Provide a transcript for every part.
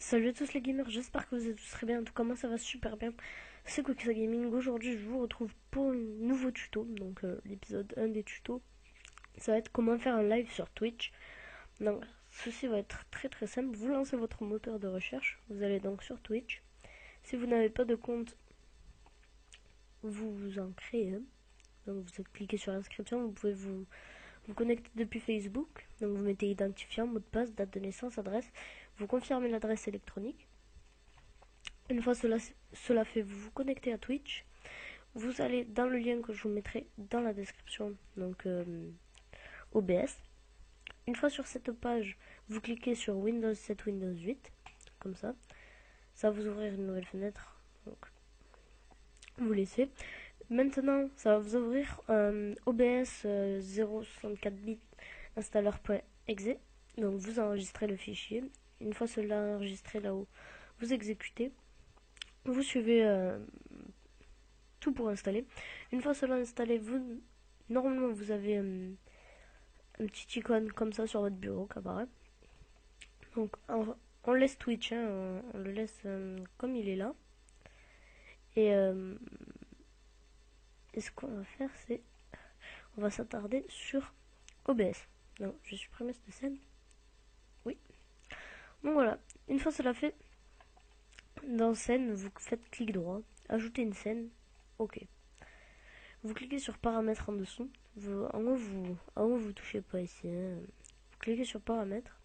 Salut à tous les gamers, j'espère que vous êtes tous très bien. En tout cas, moi ça va super bien. C'est Quixa Gaming. Aujourd'hui, je vous retrouve pour un nouveau tuto. Donc, l'épisode 1 des tutos, ça va être comment faire un live sur Twitch. Donc, ceci va être très très simple. Vous lancez votre moteur de recherche, vous allez donc sur Twitch. Si vous n'avez pas de compte, vous en créez un. Donc, vous cliquez sur inscription, vous pouvez vous connecter depuis Facebook. Donc, vous mettez identifiant, mot de passe, date de naissance, adresse. Vous confirmez l'adresse électronique. Une fois cela fait, vous vous connectez à Twitch. Vous allez dans le lien que je vous mettrai dans la description, donc OBS. Une fois sur cette page, vous cliquez sur Windows 7, Windows 8, comme ça. Ça va vous ouvrir une nouvelle fenêtre. Donc, vous laissez. Maintenant, ça va vous ouvrir OBS 064 bits installer.exe. Donc, vous enregistrez le fichier. Une fois cela enregistré là-haut, vous exécutez. Vous suivez tout pour installer. Une fois cela installé, normalement vous avez un petit icône comme ça sur votre bureau qui apparaît. Donc on laisse Twitch, hein, on le laisse comme il est là. Et ce qu'on va faire, c'est on va s'attarder sur OBS. Donc je supprime cette scène. Oui. Donc voilà. Une fois cela fait, dans scène, vous faites clic droit, ajouter une scène. Ok. Vous cliquez sur paramètres en dessous. En haut, vous touchez pas ici. Hein. Vous cliquez sur paramètres.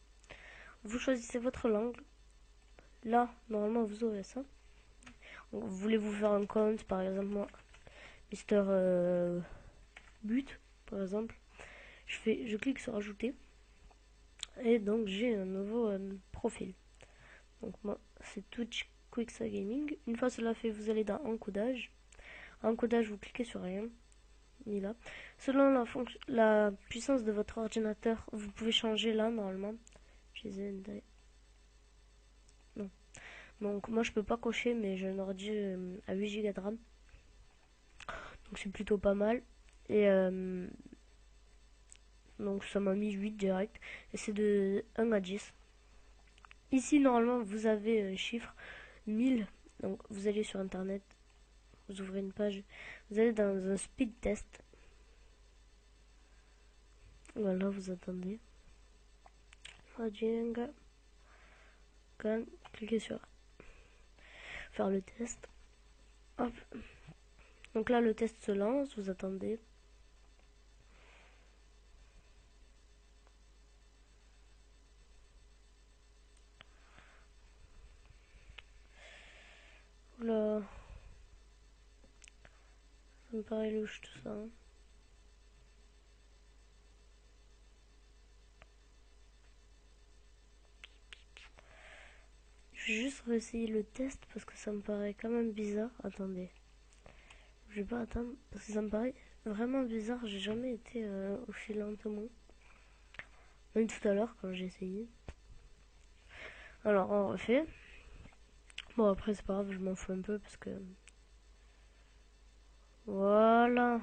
Vous choisissez votre langue. Là, normalement, vous aurez ça. Donc, voulez-vous faire un compte, par exemple, moi, Mister But, par exemple. Je clique sur ajouter. Et donc, j'ai un nouveau profil. Donc, moi, c'est Twitch Quixa Gaming. Une fois cela fait, vous allez dans encodage. Encodage, vous cliquez sur rien. Ni là. Selon la puissance de votre ordinateur, vous pouvez changer là, normalement. Non. Donc moi je peux pas cocher, mais j'ai un ordi à 8 Go de RAM. Donc c'est plutôt pas mal. Et donc ça m'a mis 8 direct. Et c'est de 1 à 10. Ici normalement vous avez un chiffre 1000. Donc vous allez sur internet. Vous ouvrez une page. Vous allez dans un speed test. Voilà, vous attendez. Cliquez sur faire le test. Hop. Donc là le test se lance, vous attendez. Oula. Ça me paraît louche tout ça. Hein. Je vais juste réessayer le test parce que ça me paraît quand même bizarre. Attendez. Je vais pas attendre parce que ça me paraît vraiment bizarre. J'ai jamais été aussi lentement. Même tout à l'heure quand j'ai essayé. Alors on refait. Bon après c'est pas grave, je m'en fous un peu parce que... Voilà.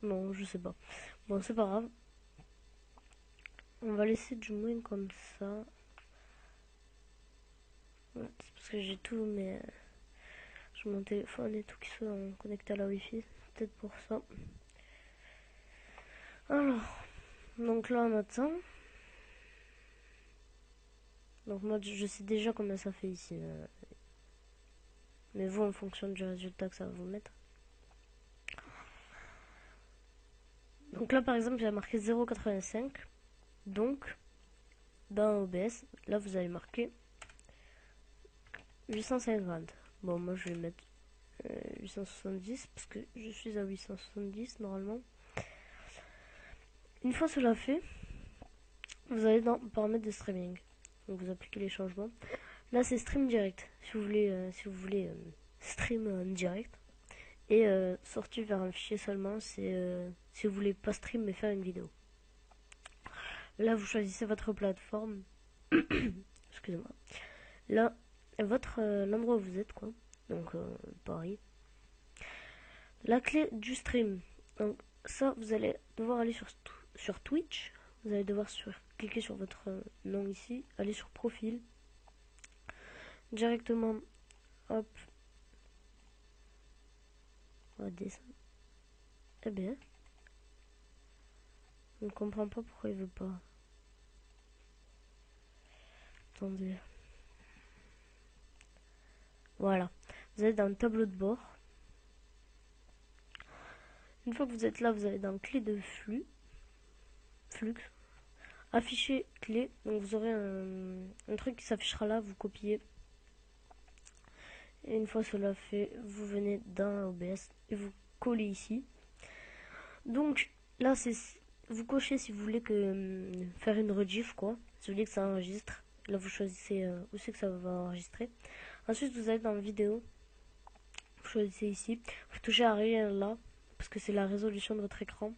Non, je sais pas. Bon c'est pas grave. On va laisser du moins comme ça. Ouais, c'est parce que j'ai tout mais... J'ai mon téléphone et tout qui sont connectés à la wifi. Peut-être pour ça. Alors, donc là on attend. Donc moi je sais déjà combien ça fait ici. Mais vous en fonction du résultat que ça va vous mettre. Donc là par exemple j'ai marqué 0,85. Donc dans OBS, là vous allez marquer 850. Bon moi je vais mettre 870 parce que je suis à 870 normalement. Une fois cela fait, vous allez dans paramètres de streaming. Donc vous appliquez les changements. Là c'est stream direct. Si vous voulez stream en direct et sortir vers un fichier seulement, c'est si vous voulez pas stream mais faire une vidéo. Là vous choisissez votre plateforme. Excusez-moi. Là l'endroit où vous êtes quoi. Donc Paris. La clé du stream. Donc ça vous allez devoir aller sur Twitch. Vous allez devoir cliquez sur votre nom ici, allez sur profil, directement, hop, on va descendre. Eh bien, on ne comprend pas pourquoi il veut pas. Attendez. Voilà, vous êtes dans le tableau de bord. Une fois que vous êtes là, vous allez dans clé de flux, afficher clé, donc vous aurez un truc qui s'affichera là, vous copiez. Et une fois cela fait, vous venez dans OBS et vous collez ici. Donc là, c'est vous cochez si vous voulez que faire une rediff quoi, si vous voulez que ça enregistre. Là, vous choisissez où c'est que ça va enregistrer. Ensuite, vous allez dans vidéo, vous choisissez ici, vous touchez à rien là parce que c'est la résolution de votre écran.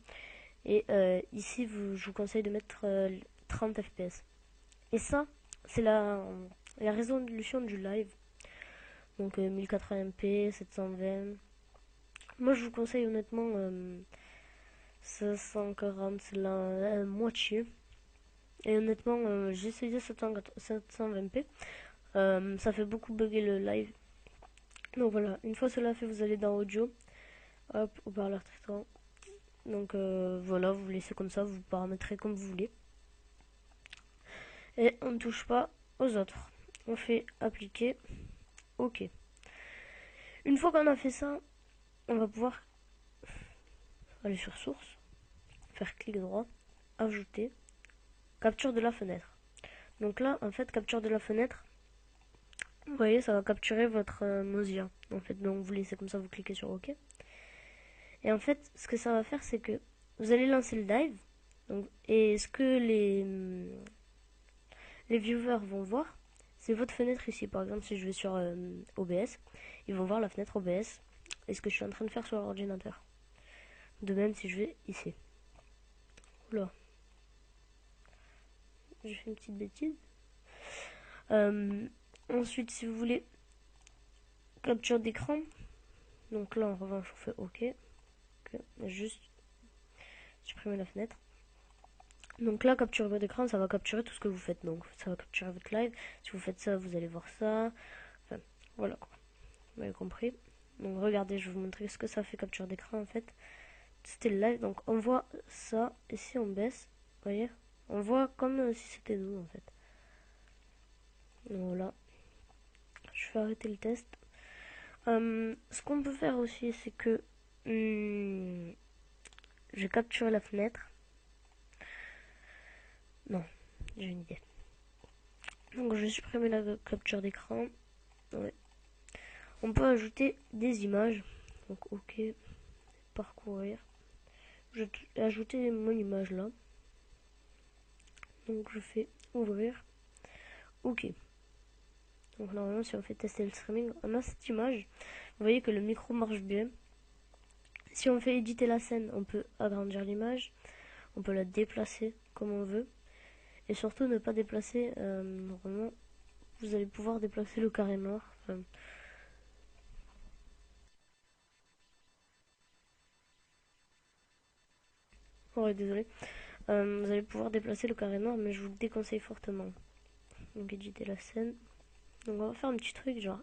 Et ici, je vous conseille de mettre 30 fps. Et ça, c'est la résolution du live. Donc 1080p, 720. Moi, je vous conseille honnêtement 540, c'est la moitié. Et honnêtement, j'ai essayé 720p. Ça fait beaucoup bugger le live. Donc voilà, une fois cela fait, vous allez dans audio. Hop, haut-parleur traitant. Donc voilà, vous laissez comme ça, vous paramétrez comme vous voulez. Et on ne touche pas aux autres. On fait appliquer, ok. Une fois qu'on a fait ça, on va pouvoir aller sur source, faire clic droit, ajouter, capture de la fenêtre. Donc là, en fait, capture de la fenêtre, vous voyez, ça va capturer votre Mozilla. En fait, donc vous laissez comme ça, vous cliquez sur OK. Et en fait, ce que ça va faire, c'est que vous allez lancer le live. Donc, et ce que les viewers vont voir, c'est votre fenêtre ici. Par exemple, si je vais sur OBS, ils vont voir la fenêtre OBS et ce que je suis en train de faire sur l'ordinateur. De même si je vais ici. Oula. J'ai fait une petite bêtise. Ensuite, si vous voulez capture d'écran, donc là en revanche on fait OK. Juste supprimer la fenêtre. Donc là, capture d'écran, ça va capturer tout ce que vous faites. Donc ça va capturer votre live. Si vous faites ça, vous allez voir ça. Enfin, voilà quoi. Vous avez compris. Donc regardez, je vais vous montrer ce que ça fait capture d'écran en fait. C'était le live, donc on voit ça. Et si on baisse, vous voyez, on voit comme si c'était nous en fait. Donc, voilà. Je vais arrêter le test. Ce qu'on peut faire aussi, c'est que je capture la fenêtre. Non, j'ai une idée. Donc je vais supprimer la capture d'écran. Ouais. On peut ajouter des images. Donc OK, parcourir. Je vais ajouter mon image là. Donc je fais ouvrir. OK. Donc normalement si on fait tester le streaming, on a cette image. Vous voyez que le micro marche bien. Si on fait éditer la scène, on peut agrandir l'image. On peut la déplacer comme on veut. Et surtout ne pas déplacer, normalement, vous allez pouvoir déplacer le carré noir. Enfin, ouais, désolé. Vous allez pouvoir déplacer le carré noir, mais je vous le déconseille fortement. Donc éditer la scène. Donc on va faire un petit truc genre,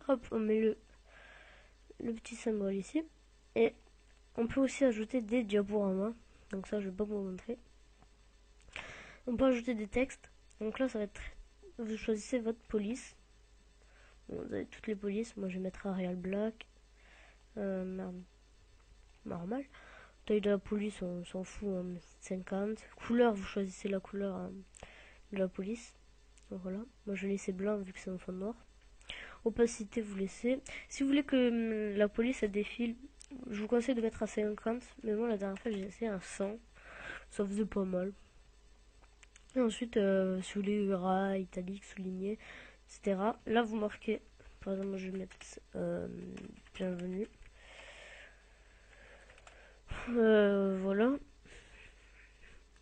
hop, on met le petit symbole ici. Et on peut aussi ajouter des diaporamas. Donc ça, je vais pas vous montrer. On peut ajouter des textes. Donc là, ça va être, vous choisissez votre police. Bon, vous avez toutes les polices. Moi, je vais mettre Arial Black. Normal. Taille de la police, on s'en fout, 50. Couleur, vous choisissez la couleur de la police. Donc voilà. Moi, je vais laisser blanc vu que c'est un fond noir. Opacité, vous laissez. Si vous voulez que la police elle défile, je vous conseille de mettre à 50. Mais moi, la dernière fois, j'ai essayé à 100. Ça faisait pas mal. Et ensuite, si vous voulez gras, italique, souligné, etc. Là, vous marquez. Par exemple, je vais mettre bienvenue. Voilà.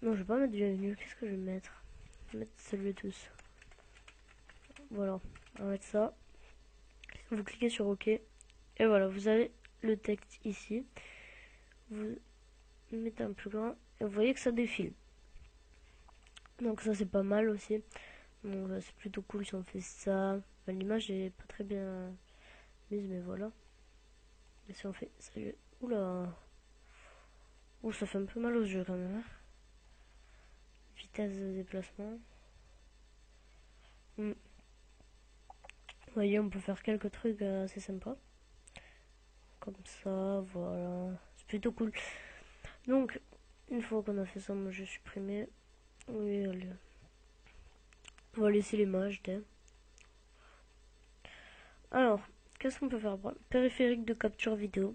Non, je vais pas mettre bienvenue. Qu'est-ce que je vais mettre? Je vais mettre salut à tous. Voilà. On va mettre ça. Vous cliquez sur OK. Et voilà, vous avez le texte ici. Vous mettez un plus grand. Et vous voyez que ça défile. Donc ça c'est pas mal aussi. Donc c'est plutôt cool si on fait ça. Enfin, l'image est pas très bien mise, mais voilà. Et si on fait ça, oula, ouh, ça fait un peu mal aux yeux quand même, hein. Vitesse de déplacement. Vous voyez, on peut faire quelques trucs assez sympas. Comme ça, voilà. C'est plutôt cool. Donc, une fois qu'on a fait ça, moi je vais supprimer. Oui, allez. On va laisser l'image. Alors, qu'est-ce qu'on peut faire? Périphérique de capture vidéo.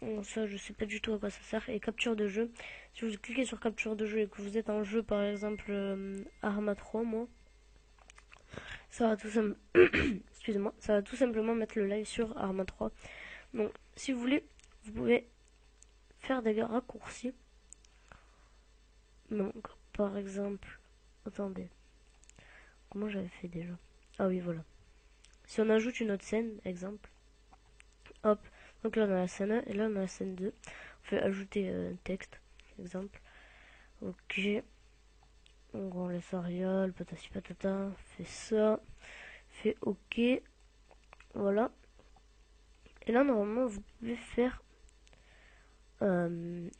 Bon, ça, je sais pas du tout à quoi ça sert. Et capture de jeu. Si vous cliquez sur capture de jeu et que vous êtes en jeu, par exemple Arma 3, moi, ça va tout simplement, excusez-moi, ça va tout simplement mettre le live sur Arma 3. Donc, si vous voulez, vous pouvez faire des raccourcis. Donc, par exemple, attendez, comment j'avais fait déjà? Ah oui, voilà. Si on ajoute une autre scène, exemple, hop, donc là on a la scène 1 et là on a la scène 2. On fait ajouter texte, exemple. Ok. Donc on laisse Arial, patati patata, fait ça, fait ok. Voilà. Et là normalement vous pouvez faire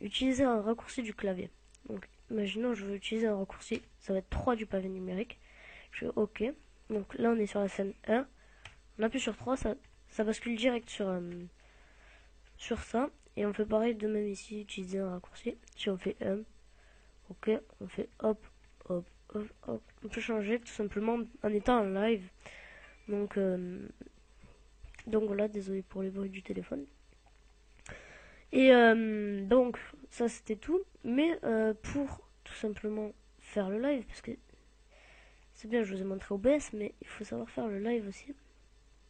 utiliser un raccourci du clavier. Donc imaginons je veux utiliser un raccourci, ça va être 3 du pavé numérique. Je fais ok. Donc là on est sur la scène 1. On appuie sur 3, ça bascule direct sur ça. Et on fait pareil de même ici, utiliser un raccourci. Si on fait ok, on fait hop, hop, hop, hop. On peut changer tout simplement en étant en live. Donc, donc voilà, désolé pour les bruits du téléphone. Et donc, ça c'était tout. Mais pour tout simplement faire le live, parce que c'est bien, je vous ai montré OBS, mais il faut savoir faire le live aussi.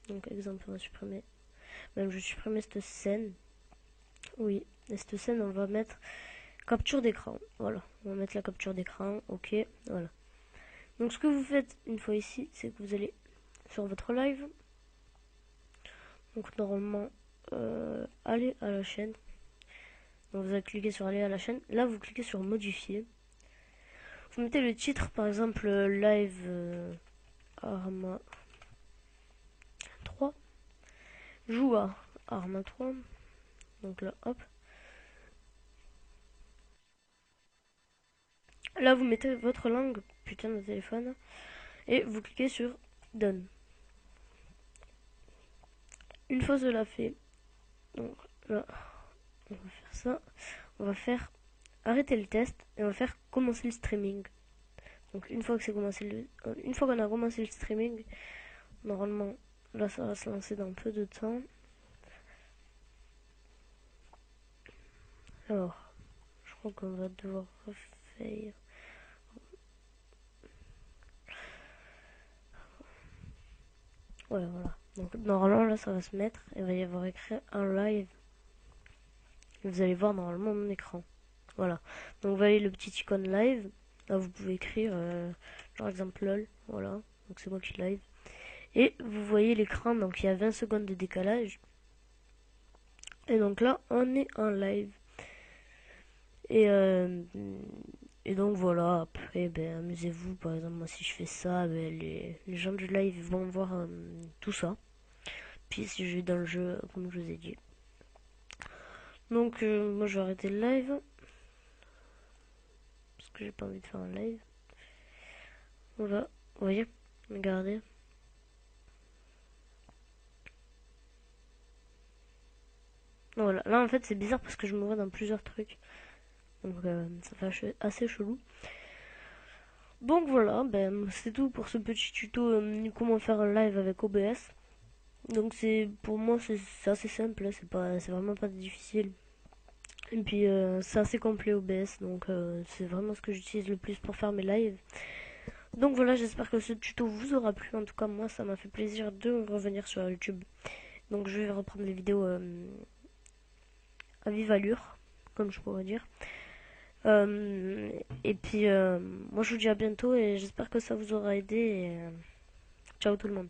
Donc, exemple, on va supprimer. Même je vais supprimer cette scène. Oui, et cette scène, on va mettre capture d'écran. Voilà, on va mettre la capture d'écran. Ok, voilà. Donc, ce que vous faites une fois ici, c'est que vous allez sur votre live. Donc, normalement, aller à la chaîne. Donc, vous allez cliquer sur aller à la chaîne. Là, vous cliquez sur modifier. Vous mettez le titre, par exemple, live Arma 3. Joue à Arma 3. Donc là, hop. Là, vous mettez votre langue, putain de téléphone, et vous cliquez sur Done. Une fois cela fait, donc là, on va faire ça. On va faire arrêter le test et on va faire commencer le streaming. Donc une fois que c'est commencé une fois qu'on a commencé le streaming, normalement, là ça va se lancer dans peu de temps. Alors, je crois qu'on va devoir refaire. Ouais, voilà. Donc normalement là ça va se mettre, il va y avoir écrit un live. Et vous allez voir normalement mon écran. Voilà. Donc vous voyez le petit icône live. Là vous pouvez écrire par exemple lol. Voilà. Donc c'est moi qui live. Et vous voyez l'écran, donc il y a 20 secondes de décalage. Et donc là on est en live. Et, et donc voilà, après ben, amusez-vous, par exemple moi si je fais ça, ben, les gens du live vont voir tout ça. Puis si je vais dans le jeu, comme je vous ai dit. Donc moi je vais arrêter le live. Parce que j'ai pas envie de faire un live. On va, vous voyez, regardez. Voilà, là en fait c'est bizarre parce que je me vois dans plusieurs trucs. Donc ça fait assez chelou. Donc voilà, ben c'est tout pour ce petit tuto comment faire un live avec OBS. Donc c'est pour moi c'est assez simple, hein, c'est vraiment pas difficile. Et puis c'est assez complet OBS, donc c'est vraiment ce que j'utilise le plus pour faire mes lives. Donc voilà, j'espère que ce tuto vous aura plu. En tout cas moi ça m'a fait plaisir de revenir sur YouTube. Donc je vais reprendre les vidéos à vive allure, comme je pourrais dire. Et puis moi je vous dis à bientôt et j'espère que ça vous aura aidé. Et, ciao tout le monde.